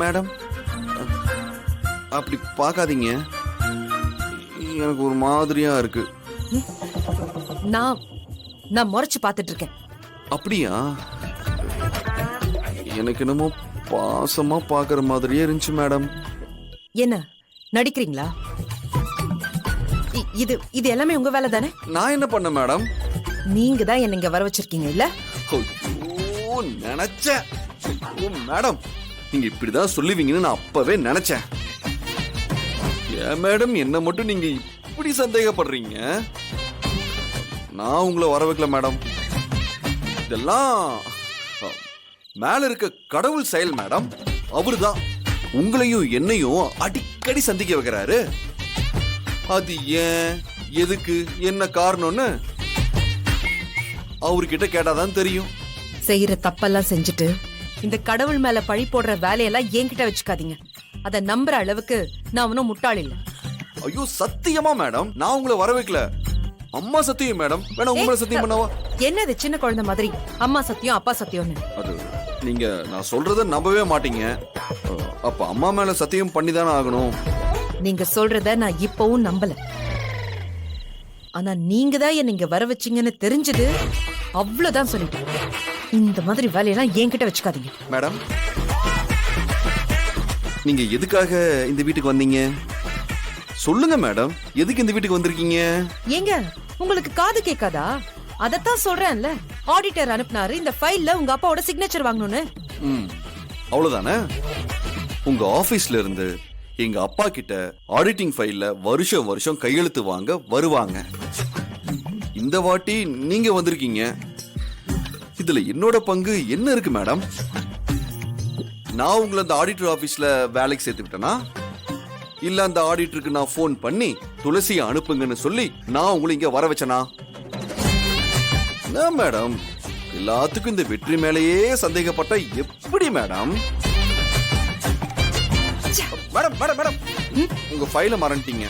Madam அப்படி பார்க்காதீங்க, எனக்கு ஒரு மாதிரியா இருக்கு. நான் முறைச்சு பார்த்துட்டு இருக்கேன். அப்படியா? எனக்கு என்னமோ பாசமா பாக்குற மாதிரியே இருந்துச்சு மேடம். என்ன நடிக்கிறீங்களா? இது இது எல்லாமே உங்க வேலை தானே? நான் என்ன பண்ண மேடம்? நீங்க தான் என்ன இங்க வர வச்சிருக்கீங்க இல்ல? ஐயோ, நினைச்சேன். ஐயோ மேடம், நீங்க இப்படிதான் சொல்லுவீங்கன்னு நான் அப்பவே நினைச்சேன். ஏன் மேடம் என்ன மட்டும் நீங்க இப்படி சந்தேகப்படுறீங்க? நான் உங்களை வர வைக்கல மேடம். இதெல்லாம் மேல இருக்க கடவுள் செயல் மேடம். அவருதான் உங்களையும் என்னையும் அடிக்கடி சந்திக்க வைக்கிறாரு. அது ஏன், எதுக்கு, என்ன காரணம்னு அவர்கிட்ட கேட்டாதான் தெரியும். செய்யற தப்பெல்லாம் செஞ்சுட்டு இந்த கடவுள் மேல பழி போடுற வேலையெல்லாம் என்கிட்ட வச்சுக்காதீங்க. அத நம்புற அளவுக்கு நான் ஒன்னும் முட்டாள் இல்ல. ஐயோ சத்தியமா மேடம், நான் உங்களை வர வைக்கல. அம்மா சத்தியம் மேடம். வேணா உங்களை சத்தியம் பண்ணவா? என்னது சின்ன குழந்தை மாதிரி அம்மா சத்தியம் அப்பா சத்தியம்னு? அது நீங்க நான் சொல்றத நம்பவே மாட்டீங்க. அப்ப அம்மா மேல சத்தியம் பண்ணி தானே ஆகணும். நீங்க சொல்றத நான் இப்பவும் நம்பல. ஆனா நீங்க தான் என்ன இங்க வர வச்சீங்கன்னு தெரிஞ்சது அவ்வளவுதான் சொல்லிட்டேன். இந்த மாதிரி வேலையெல்லாம் என்கிட்ட வச்சுக்காதீங்க. மேடம், நீங்க எதுக்காக இந்த வீட்டுக்கு வந்தீங்க? சொல்லுங்க மேடம், எதுக்கு இந்த வீட்டுக்கு வந்திருக்கீங்க? ஏங்க உங்களுக்கு காது கேட்காதா? அதத்தான் சொல்றேன்ல, ஆடிட்டர் அனுப்புனாரு இந்த ஃபைல்ல உங்க அப்பாவோட சிக்னேச்சர் வாங்கணும்னு. அவ்வளவுதானே? உங்க ஆபீஸ்ல இருந்து எங்க அப்பா கிட்ட ஆடிட்டிங் ஃபைல்ல வருஷம் வருஷம் கையெழுத்து வாங்க வருவாங்க. இந்த வாட்டி நீங்க வந்திருக்கீங்க. இதுல என்னோட பங்கு என்ன இருக்கு மேடம்? நான் உங்களை அந்த ஆடிட்டர் ஆபீஸ்ல வேலைக்கு சேர்த்துக்கிட்டேனா, இல்ல அந்த ஆடிட்டருக்கு நான் போன் பண்ணி துளசியை அனுப்புங்கன்னு சொல்லி நான் உங்களை இங்க வர வச்சனா? மேடம், எல்லாத்துக்கும் இந்த வெற்றி மேலேயே சந்தேகப்பட்ட எப்படி மேடம்? மேடம் மேடம் மேடம், உங்க ஃபைல மறந்துட்டீங்க.